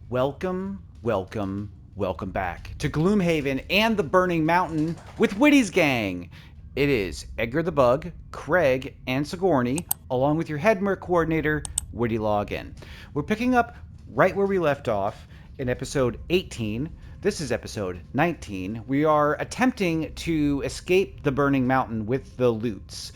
Welcome, welcome, welcome back to Gloomhaven and the Burning Mountain with Witty's gang. It is Edgar the Bug, Craig, and Sigourney, along with your head merc coordinator, Witty Login. We're picking up right where we left off in episode 18. This is episode 19. We are attempting to escape the Burning Mountain with the loots.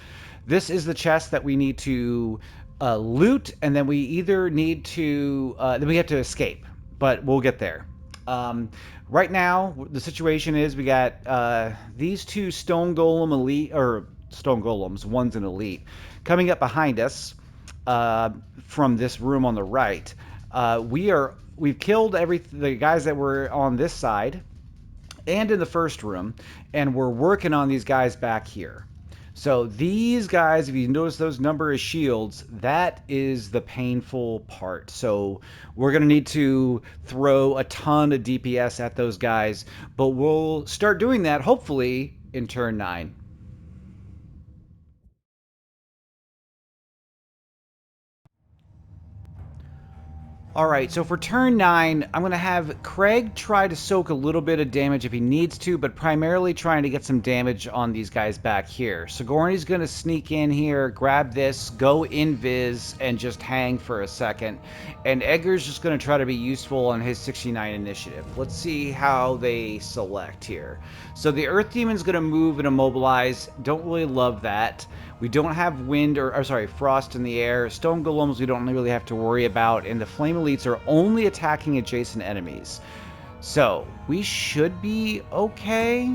This is the chest that we need to loot, and then we either need to then we have to escape, but we'll get there. Right now, the situation is we got these two stone golem elite or stone golems. One's an elite coming up behind us from this room on the right. We've killed the guys that were on this side and in the first room, and we're working on these guys back here. So these guys, if you notice those number of shields, that is the painful part. So we're going to need to throw a ton of DPS at those guys, but we'll start doing that hopefully in turn 9. All right, so for turn 9, I'm going to have Craig try to soak a little bit of damage if he needs to, but primarily trying to get some damage on these guys back here. Sigourney's going to sneak in here, grab this, go invis, and just hang for a second. And Edgar's just going to try to be useful on his 69 initiative. Let's see how they select here. So the Earth Demon's going to move and immobilize. Don't really love that. We don't have wind or sorry, frost in the air. Stone golems we don't really have to worry about, and the flame elites are only attacking adjacent enemies. So we should be okay.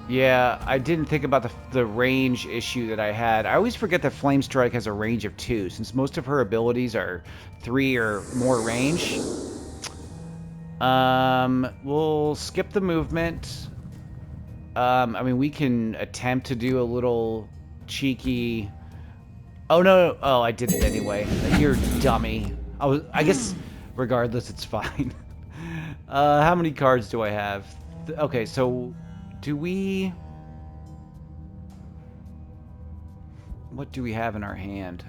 Yeah, I didn't think about the range issue that I had. I always forget that Flame Strike has a range of 2, since most of her abilities are 3 or more range. We'll skip the movement. I mean, we can attempt to do a little cheeky... Oh, no. Oh, I did it anyway. You're dummy. I guess, regardless, it's fine. How many cards do I have? Okay, so do we... What do we have in our hand?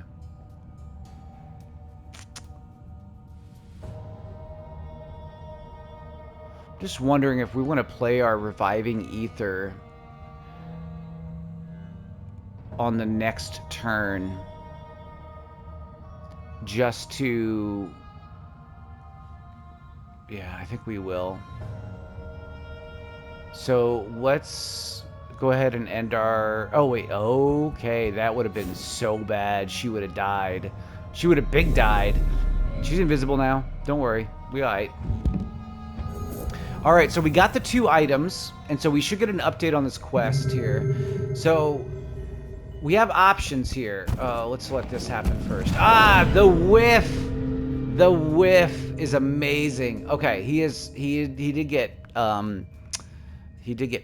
Just wondering if we want to play our Reviving Ether on the next turn just to... Yeah, I think we will. So let's go ahead and end our... Oh, wait. Okay, that would have been so bad. She would have died. She would have big died. She's invisible now. Don't worry. We all right. All right, so we got the 2 items, and so we should get an update on this quest here. So we have options here. Let's let this happen first. Ah, the whiff. The whiff is amazing. Okay, he did get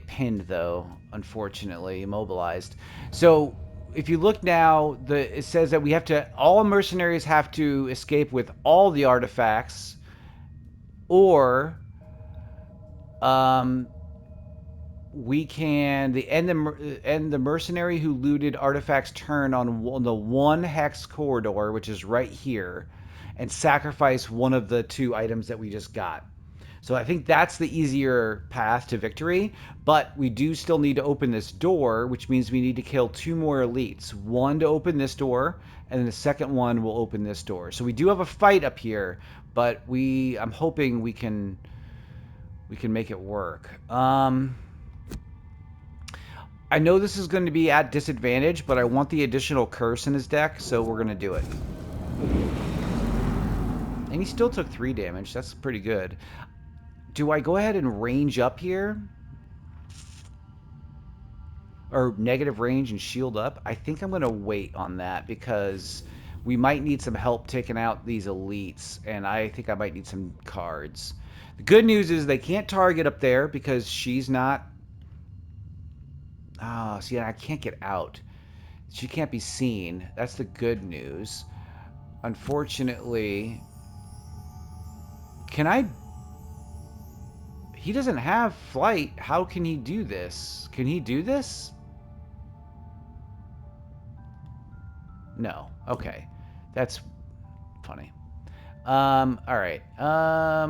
pinned though, unfortunately, immobilized. So if you look now, it says that we have to, all mercenaries have to escape with all the artifacts, or we can end the mercenary who looted artifacts turn on the 1 hex corridor, which is right here, and sacrifice one of the 2 items that we just got. So I think that's the easier path to victory, but we do still need to open this door, which means we need to kill 2 more elites. One to open this door, and then the second one will open this door. So we do have a fight up here, but I'm hoping we can make it work. I know this is going to be at disadvantage, but I want the additional curse in his deck, so we're going to do it. And he still took 3 damage. That's pretty good. Do I go ahead and range up here? Or negative range and shield up? I think I'm going to wait on that because we might need some help taking out these elites, and I think I might need some cards. The good news is they can't target up there because she's not... Oh, see, I can't get out. She can't be seen. That's the good news. Unfortunately... Can I... He doesn't have flight. How can he do this? Can he do this? No. Okay. That's funny. All right. I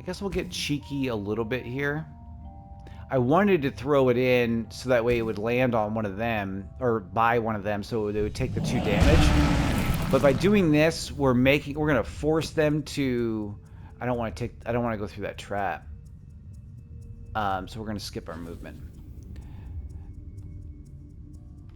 guess we'll get cheeky a little bit here. I wanted to throw it in so that way it would land on one of them, or by one of them, so they would take the 2 damage. But by doing this, we're gonna force them to. I don't want to go through that trap. So we're gonna skip our movement.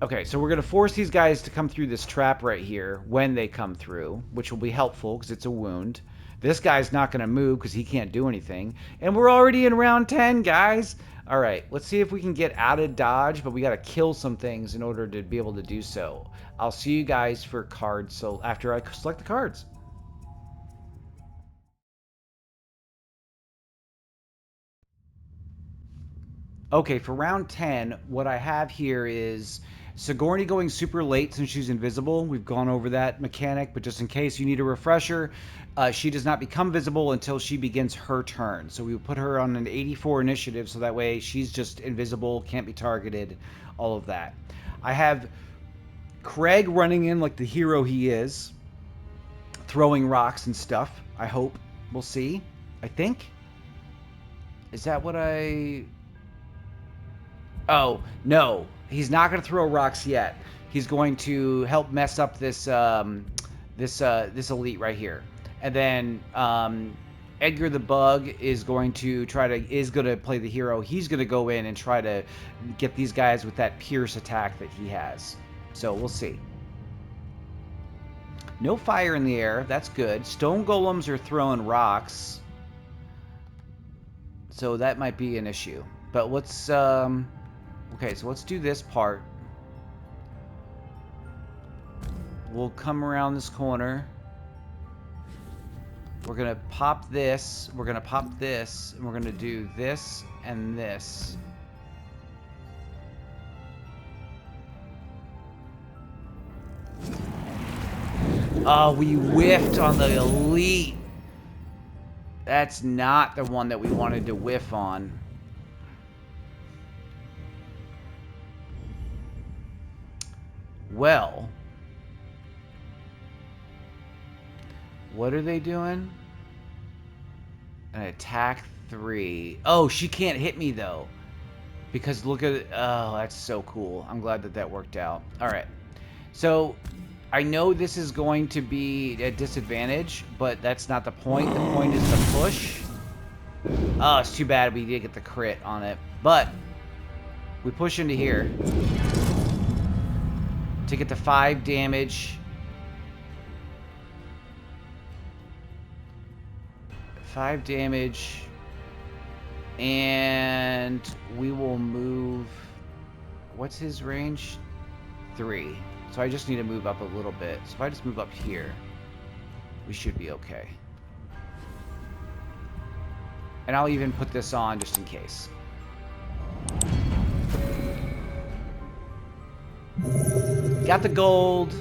Okay, so we're going to force these guys to come through this trap right here when they come through, which will be helpful because it's a wound. This guy's not going to move because he can't do anything. And we're already in round 10, guys. All right, let's see if we can get out of dodge, but we got to kill some things in order to be able to do so. I'll see you guys for cards so after I select the cards. Okay, for round 10, what I have here is Sigourney going super late since she's invisible. We've gone over that mechanic, but just in case you need a refresher, she does not become visible until she begins her turn. So we will put her on an 84 initiative so that way she's just invisible, can't be targeted, all of that. I have Craig running in like the hero he is, throwing rocks and stuff. I hope. We'll see. I think. Is that what I... Oh, no. He's not going to throw rocks yet. He's going to help mess up this this elite right here. And then Edgar the Bug is going to play the hero. He's going to go in and try to get these guys with that pierce attack that he has. So we'll see. No fire in the air. That's good. Stone golems are throwing rocks. So that might be an issue. But let's okay, so let's do this part. We'll come around this corner. We're going to pop this. We're going to pop this. And we're going to do this and this. Oh, we whiffed on the elite. That's not the one that we wanted to whiff on. Well, what are they doing? An attack 3. Oh, she can't hit me though. Because look at it. Oh, that's so cool. I'm glad that that worked out. All right. So I know this is going to be a disadvantage, but that's not the point. The point is the push. Oh, it's too bad we did get the crit on it. But we push into here to get the 5 damage. 5 damage. And we will move... What's his range? 3. So I just need to move up a little bit. So if I just move up here, we should be okay. And I'll even put this on just in case. Got the gold.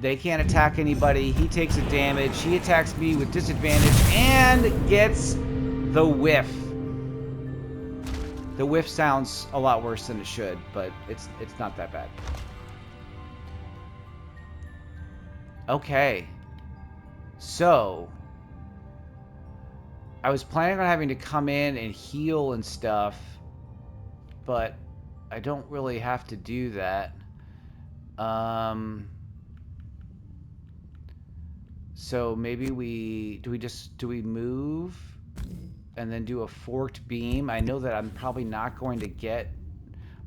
They can't attack anybody. He takes a damage. He attacks me with disadvantage and gets the whiff. The whiff sounds a lot worse than it should, but it's not that bad. Okay. So I was planning on having to come in and heal and stuff, but I don't really have to do that. So maybe do we move and then do a forked beam? I know that I'm probably not going to get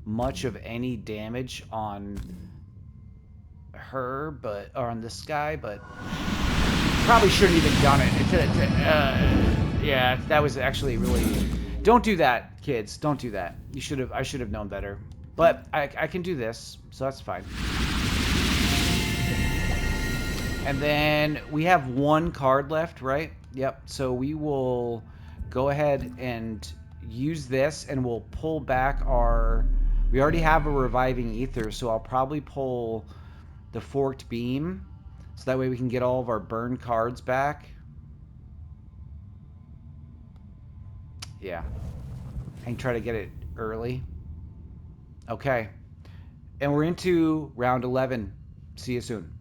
much of any damage on her, or on this guy, but probably shouldn't even done it. Yeah, that was actually really... Don't do that, kids. Don't do that. I should have known better. But I can do this, so that's fine. And then we have 1 card left, right? Yep. So we will go ahead and use this, and we'll pull back our... We already have a reviving ether, so I'll probably pull the forked beam, so that way we can get all of our burn cards back. Yeah. And try to get it early. Okay. And we're into round 11. See you soon.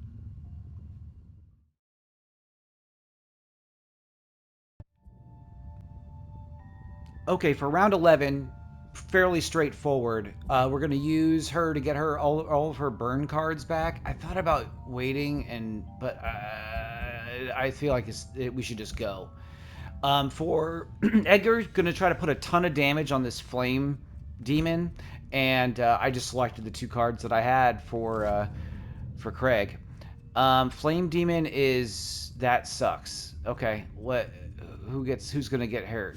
Okay, for round 11, fairly straightforward. We're going to use her to get her all of her burn cards back. I thought about waiting, but I feel like we should just go. For Edgar, going to try to put a ton of damage on this flame demon, and I just selected the two cards that I had for Craig. Flame demon is that sucks. Okay, what? Who's gonna get hurt?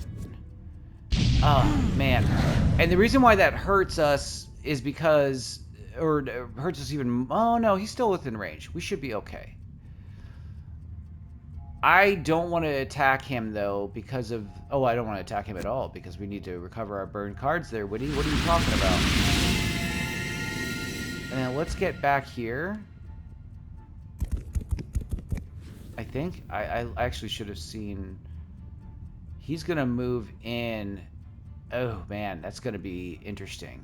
Oh man, and the reason why that hurts us is because, or hurts us even. Oh no, he's still within range. We should be okay. I don't want to attack him though because of. Oh, I don't want to attack him at all because we need to recover our burned cards there, Woody. What are you talking about? And let's get back here. I think I actually should have seen. He's gonna move in. Oh man, that's gonna be interesting.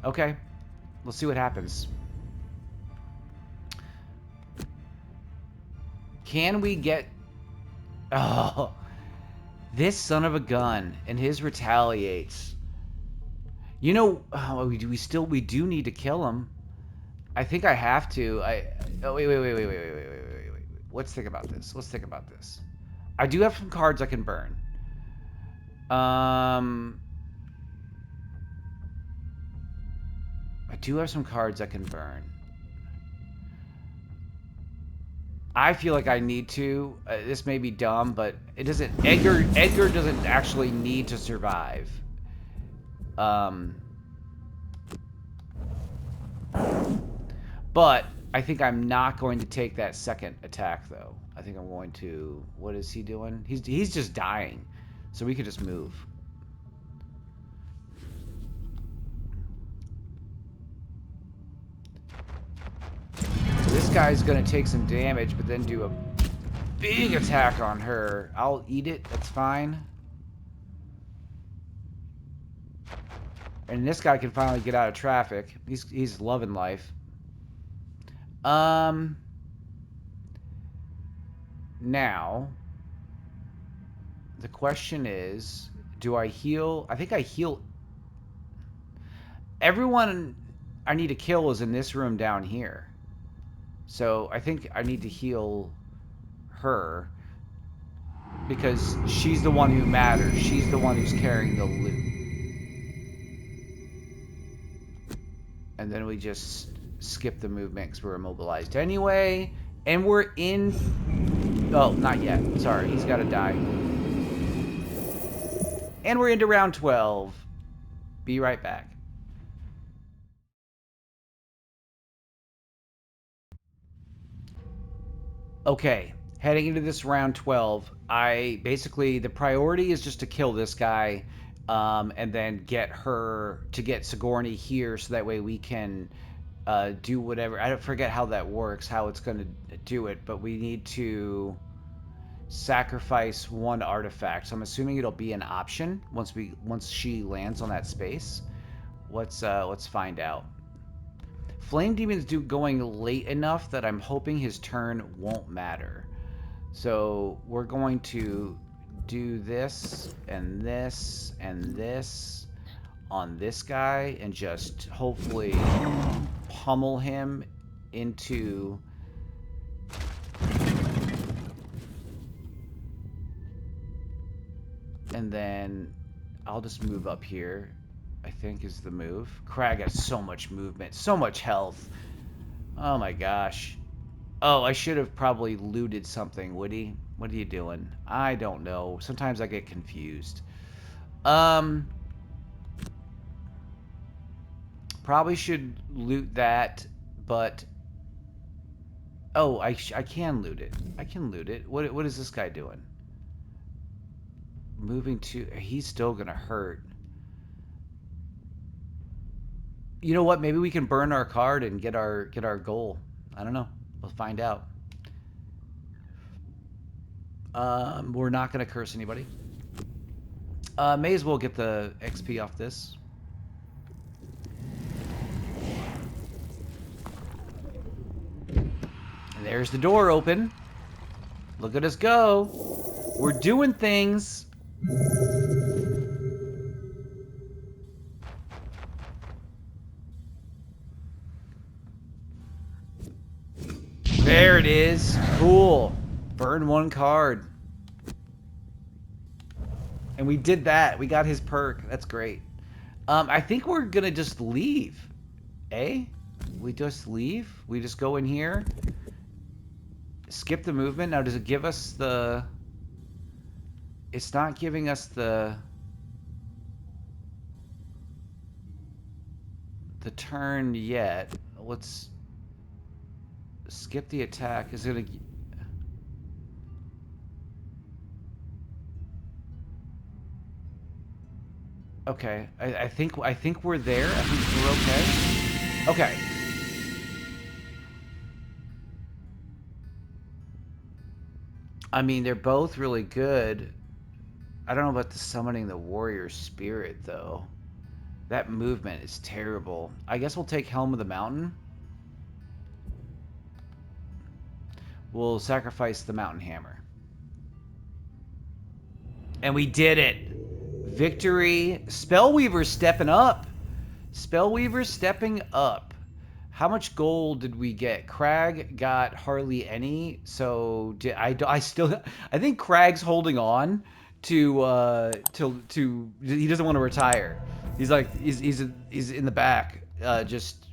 Okay, let's see what happens. Can we get... Oh, this son of a gun, and his retaliates. You know, oh, we do need to kill him. I think I have to. Oh, wait. Let's think about this. Let's think about this. I do have some cards I can burn. I do have some cards I can burn. I feel like I need to. This may be dumb, but it doesn't. Edgar doesn't actually need to survive. Um, but I think I'm not going to take that second attack though. I think I'm going to. What is he doing? He's just dying, so we could just move. So this guy's gonna take some damage, but then do a big attack on her. I'll eat it. That's fine. And this guy can finally get out of traffic. He's loving life. Now, the question is, do I heal? I think I heal. Everyone I need to kill is in this room down here. So I think I need to heal her because she's the one who matters. She's the one who's carrying the loot. And then we just skip the movement because we're immobilized anyway. And we're in... Oh, not yet. Sorry, he's got to die. And we're into round 12. Be right back. Okay, heading into this round 12, the priority is just to kill this guy, and then get Sigourney here so that way we can do whatever. I don't forget how that works, how it's going to do it, but we need to sacrifice one artifact. So I'm assuming it'll be an option once she lands on that space. Let's find out. Flame Demon's going late enough that I'm hoping his turn won't matter. So we're going to do this and this and this on this guy and just hopefully pummel him into... And then I'll just move up here, I think is the move. Crag has so much movement, so much health. Oh my gosh. Oh, I should have probably looted something, Woody. What are you doing? I don't know. Sometimes I get confused. Probably should loot that, but... Oh, I can loot it. I can loot it. What is this guy doing? Moving to... He's still gonna hurt. You know what? Maybe we can burn our card and get our goal. I don't know. We'll find out. We're not going to curse anybody. May as well get the XP off this. And there's the door open. Look at us go. We're doing things. There it is. Cool. Burn one card. And we did that. We got his perk. That's great. I think we're going to just leave. Eh? We just leave? We just go in here? Skip the movement? Now, does it give us the... It's not giving us the turn yet. Let's skip the attack. Is it a... Okay, I think we're there. I think we're okay. Okay. I mean, they're both really good. I don't know about the summoning the warrior spirit though. That movement is terrible. I guess we'll take Helm of the Mountain. We'll sacrifice the Mountain Hammer. And we did it. Victory. Spellweaver's stepping up. Spellweaver's stepping up. How much gold did we get? Crag got hardly any, so I still I think Crag's holding on to he doesn't want to retire. He's like he's in the back. Just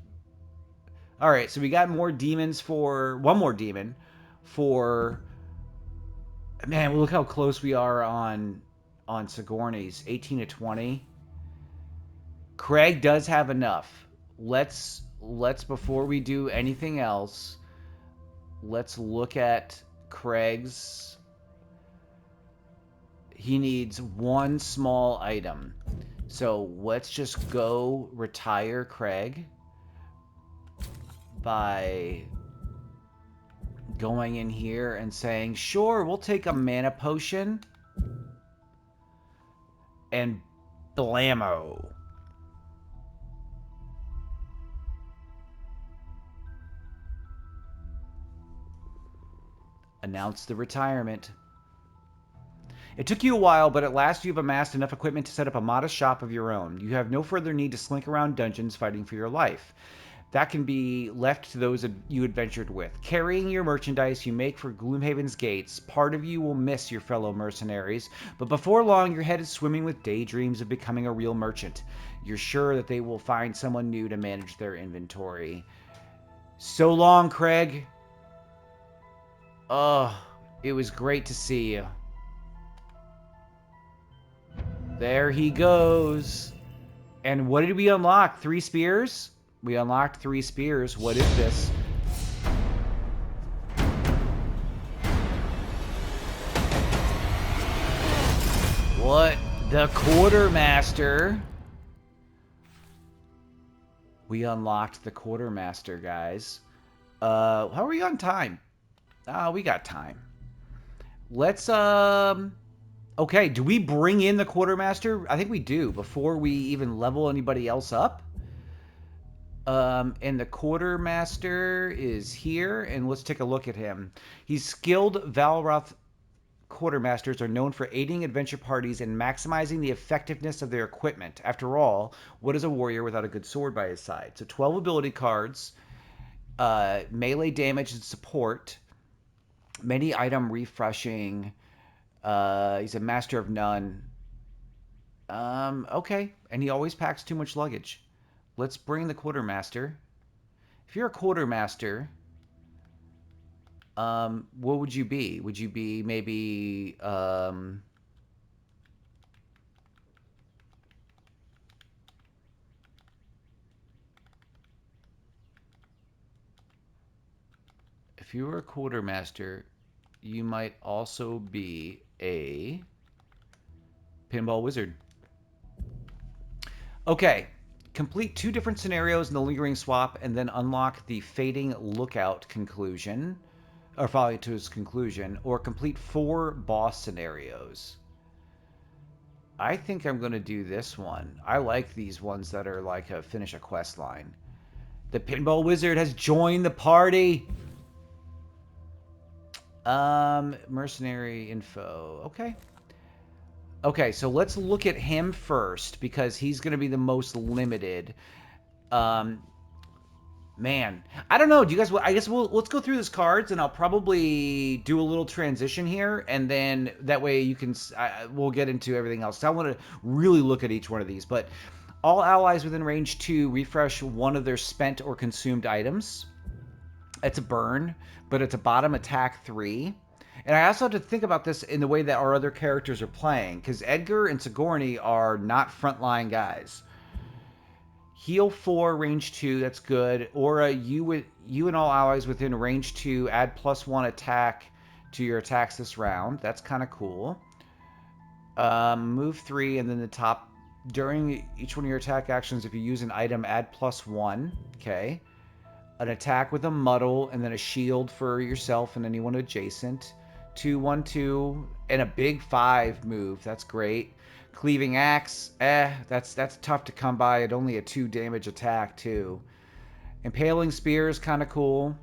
all right. So we got more demons for one more demon for. Man, look how close we are on Sigourney's 18 to 20. Craig does have enough. Let's before we do anything else, let's look at Craig's. He needs one small item. So let's just go retire Craig by going in here and saying, sure, we'll take a mana potion. And blammo. Announce the retirement. It took you a while, but at last you've amassed enough equipment to set up a modest shop of your own. You have no further need to slink around dungeons fighting for your life. That can be left to those you adventured with. Carrying your merchandise you make for Gloomhaven's gates, part of you will miss your fellow mercenaries, but before long your head is swimming with daydreams of becoming a real merchant. You're sure that they will find someone new to manage their inventory. So long, Craig. Oh, it was great to see you. There he goes. And what did we unlock? 3 spears? We unlocked 3 spears. What is this? What? The Quartermaster. We unlocked the Quartermaster, guys. How are we on time? We got time. Let's, okay, do we bring in the Quartermaster? I think we do, before we even level anybody else up. And the Quartermaster is here, and let's take a look at him. He's skilled. Valroth Quartermasters are known for aiding adventure parties and maximizing the effectiveness of their equipment. After all, what is a warrior without a good sword by his side? So 12 ability cards, melee damage and support, many item refreshing. He's a master of none. Okay, and he always packs too much luggage. Let's bring the Quartermaster. If you're a Quartermaster, what would you be? Would you be maybe, if you were a Quartermaster, you might also be a Pinball Wizard. Okay. Complete 2 different scenarios in the Lingering Swap, and then unlock the Fading Lookout conclusion, or following to its conclusion, or complete 4 boss scenarios. I think I'm going to do this one. I like these ones that are like a finish a quest line. The Pinball Wizard has joined the party. Mercenary info. Okay. Okay, so let's look at him first because he's going to be the most limited. Um, Man, I don't know. Do you guys? I guess let's go through these cards, and I'll probably do a little transition here, and then that way you can. We'll get into everything else. I want to really look at each one of these, but all allies within range 2 refresh one of their spent or consumed items. It's a burn, but it's a bottom attack 3. And I also have to think about this in the way that our other characters are playing, because Edgar and Sigourney are not frontline guys. Heal 4, range 2, that's good. Aura, you and all allies within range 2 add +1 attack to your attacks this round. That's kind of cool. Move 3, and then the top. During each one of your attack actions, if you use an item, add +1. Okay. An attack with a muddle, and then a shield for yourself and anyone adjacent. 2, 1, 2, and a big 5 move. That's great. Cleaving Axe, that's tough to come by at only a 2 damage attack, too. Impaling Spear is kind of cool.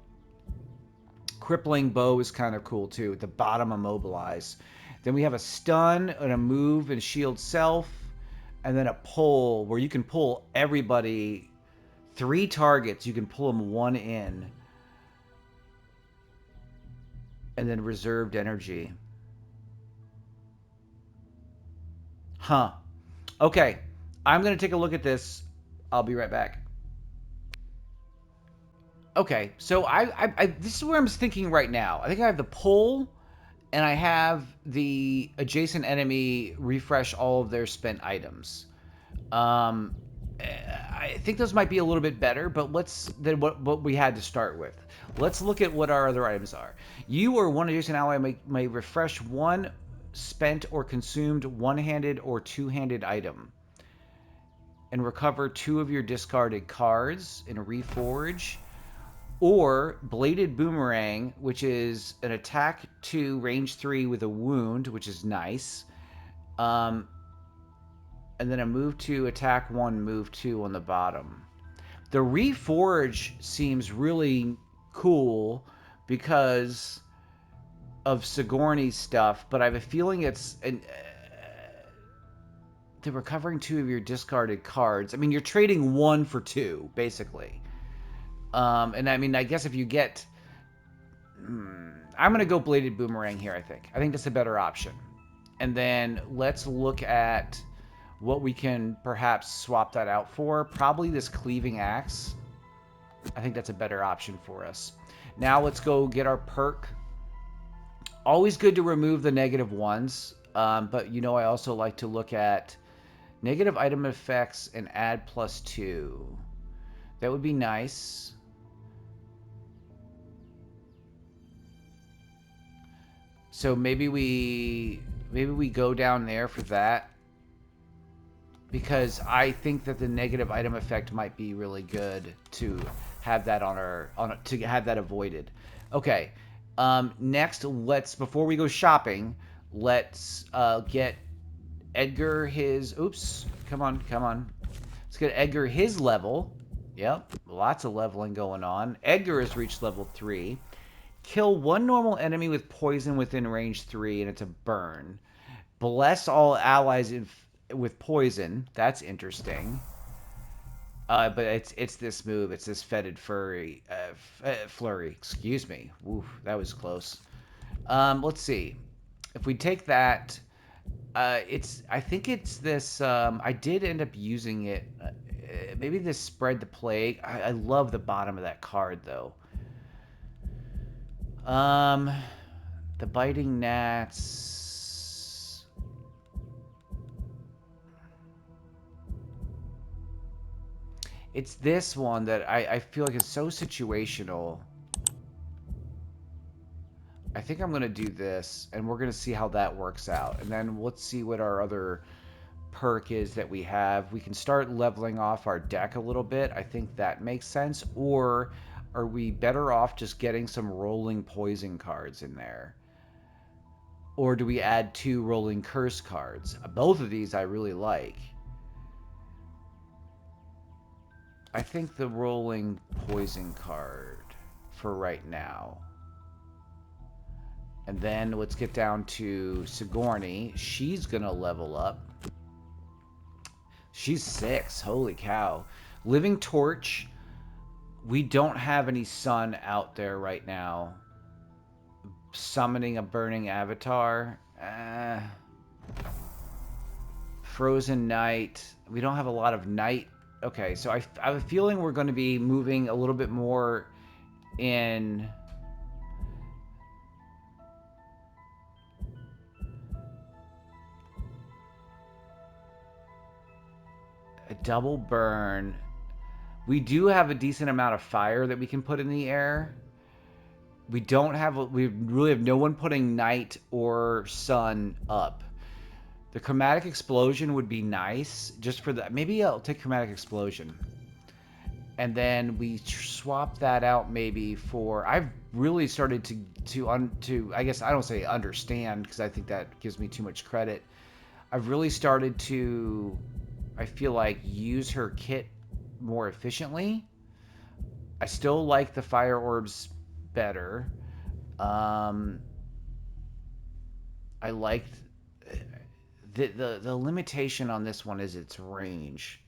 Crippling Bow is kind of cool, too. At the bottom, Immobilize. Then we have a Stun, and a Move, and Shield Self. And then a Pull, where you can pull everybody. 3 targets, you can pull them 1 in. And then Reserved Energy. Huh. Okay. I'm going to take a look at this. I'll be right back. Okay, so this is where I'm thinking right now. I think I have the pull, and I have the adjacent enemy refresh all of their spent items. I think those might be a little bit better, but than what we had to start with. Let's look at what our other items are. You or one adjacent ally may refresh one spent or consumed one-handed or two-handed item, and recover 2 of your discarded cards in a Reforge. Or Bladed Boomerang, which is an attack 2, range 3 with a wound, which is nice. And then a move 2, attack 1, move 2 on the bottom. The Reforge seems really cool because of Sigourney's stuff, but I have a feeling it's they're recovering 2 of your discarded cards. I mean, you're trading 1 for 2, basically. And I mean, I guess if you get... I'm going to go Bladed Boomerang here, I think. I think that's a better option. And then let's look at what we can perhaps swap that out for. Probably this Cleaving Axe. I think that's a better option for us. Now let's go get our perk. Always good to remove the negative ones. But, you know, I also like to look at negative item effects and add +2. That would be nice. So maybe we go down there for that, because I think that the negative item effect might be really good to have that to have that avoided. Okay. Next, before we go shopping, let's get Edgar his. Oops, come on. Let's get Edgar his level. Yep, lots of leveling going on. Edgar has reached level 3. Kill 1 normal enemy with poison within range 3, and it's a burn. Bless all allies with poison. That's interesting. But it's this move. It's this fetid flurry. Excuse me. Oof, that was close. Let's see. If we take that, I think it's this. I did end up using it. Maybe this Spread the Plague. I love the bottom of that card, though. The Biting Gnats. It's this one that I feel like is so situational. I think I'm going to do this, and we're going to see how that works out. And then let's see what our other perk is that we have. We can start leveling off our deck a little bit. I think that makes sense. Or are we better off just getting some rolling poison cards in there? Or do we add 2 rolling curse cards? Both of these I really like. I think the rolling poison card for right now. And then let's get down to Sigourney. She's going to level up. She's 6. Holy cow. Living Torch. We don't have any sun out there right now. Summoning a burning avatar. Frozen Night. We don't have a lot of night. Okay, so I have a feeling we're going to be moving a little bit more in... a double burn. We do have a decent amount of fire that we can put in the air. We don't have... we really have no one putting night or sun up. The Chromatic Explosion would be nice, just for the... maybe I'll take Chromatic Explosion. And then we swap that out maybe for... I've really started to I guess I don't say understand, because I think that gives me too much credit. I've really started to, I feel like, use her kit more efficiently. I still like the fire orbs better. I liked... the limitation on this one is its range.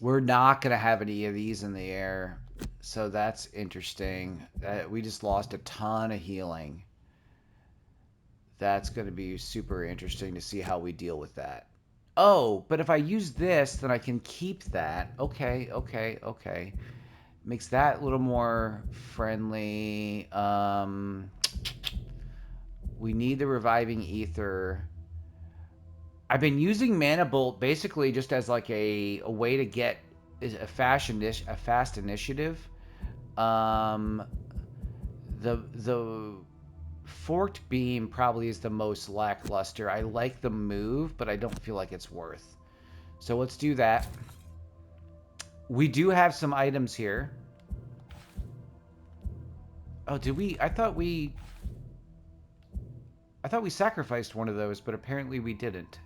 We're not going to have any of these in the air, so that's interesting. We just lost a ton of healing. That's going to be super interesting to see how we deal with that. Oh, but if I use this, then I can keep that. Okay, okay, okay. Makes that a little more friendly. We need the Reviving Ether. I've been using Mana Bolt basically just as like a way to get a fast initiative. The Forked Beam probably is the most lackluster. I like the move, but I don't feel like it's worth. So let's do that. We do have some items here. Oh, did we? I thought we sacrificed one of those, but apparently we didn't.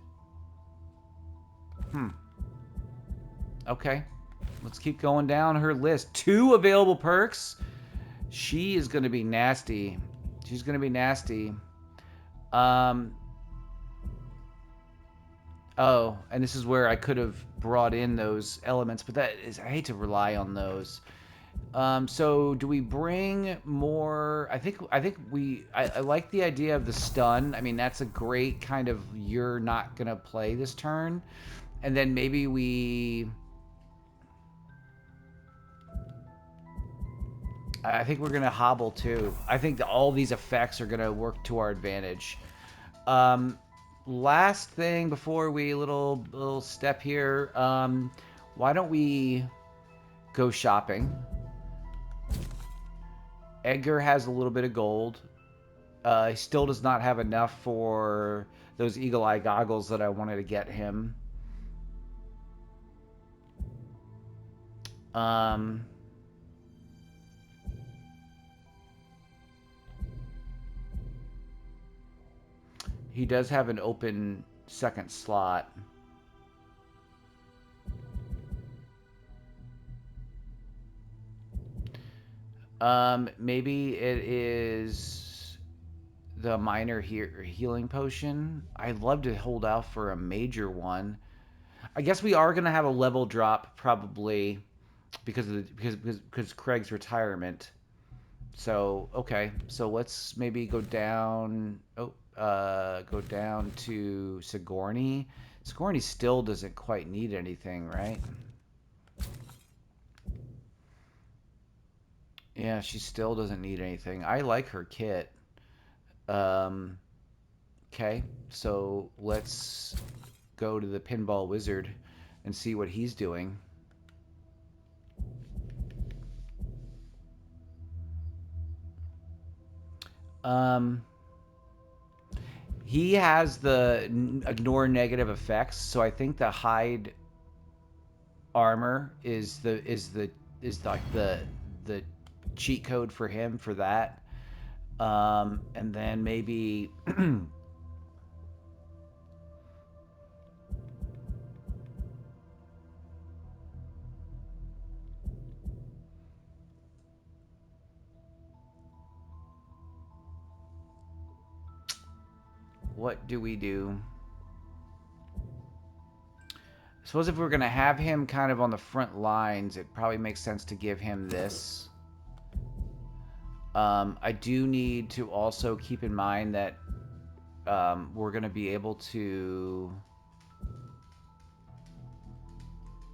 Okay. Let's keep going down her list. 2 available perks. She is going to be nasty. She's going to be nasty. Oh, and this is where I could have brought in those elements, but I hate to rely on those. So do we bring more? I like the idea of the stun. I mean, that's a great kind of, you're not going to play this turn. And then maybe I think we're going to hobble too. I think that all these effects are going to work to our advantage. Last thing before we little step here. Why don't we go shopping? Edgar has a little bit of gold. He still does not have enough for those eagle eye goggles that I wanted to get him. He does have an open second slot. Maybe it is the minor healing potion. I'd love to hold out for a major one. I guess we are gonna have a level drop probably because Craig's retirement. So okay, so let's maybe go down. Go down to Sigourney. Sigourney still doesn't quite need anything, right? Yeah, she still doesn't need anything. I like her kit. Okay, so let's go to the Pinball Wizard and see what he's doing. He has the ignore negative effects, so I think the hide armor is is like the cheat code for him for that. And then maybe what do we do? I suppose if we're gonna have him kind of on the front lines, it probably makes sense to give him this. I do need to also keep in mind that we're going to be able to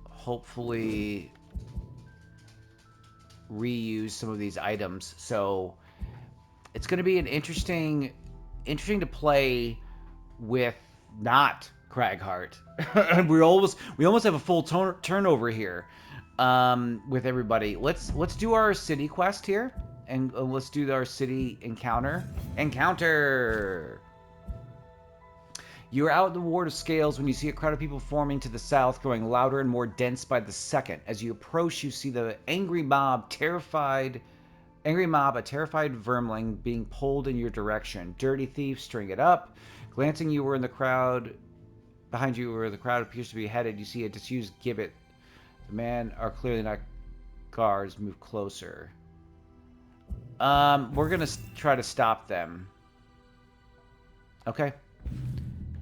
hopefully reuse some of these items. So it's going to be an interesting to play with not Craghart. we almost have a full turnover here with everybody. Let's do our city quest here. And let's do our city encounter. You are out in the Ward of Scales when you see a crowd of people forming to the south, growing louder and more dense by the second. As you approach, you see the angry mob, a terrified vermling being pulled in your direction. Dirty thieves string it up. Glancing you were in the crowd, behind you where the crowd appears to be headed, you see a disused gibbet. The men are clearly not guards. Move closer. We're gonna try to stop them. Okay.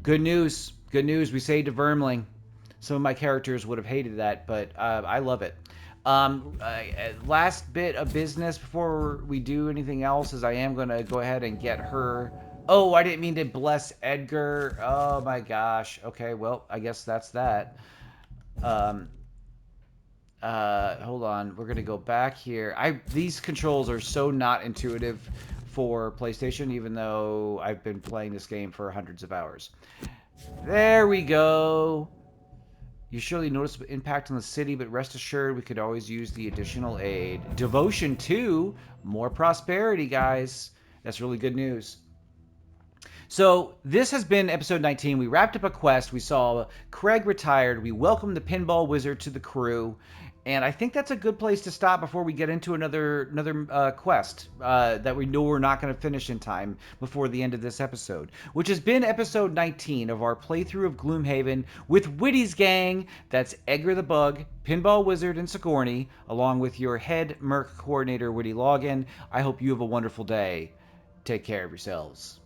Good news. Good news. We saved a vermling. Some of my characters would have hated that, but I love it. Last bit of business before we do anything else is I am going to go ahead and get her... Oh, I didn't mean to bless Edgar. Oh, my gosh. Okay, well, I guess that's that. Hold on. We're going to go back here. These controls are so not intuitive for PlayStation, even though I've been playing this game for hundreds of hours. There we go. You surely notice impact on the city, but rest assured we could always use the additional aid. Devotion 2, more prosperity, guys. That's really good news. So this has been episode 19. We wrapped up a quest. We saw Craig retired. We welcomed the Pinball Wizard to the crew. And I think that's a good place to stop before we get into another quest that we know we're not going to finish in time before the end of this episode, which has been episode 19 of our playthrough of Gloomhaven with Witty's gang. That's Edgar the Bug, Pinball Wizard, and Sigourney, along with your head Merc coordinator, Witty Loggin. I hope you have a wonderful day. Take care of yourselves.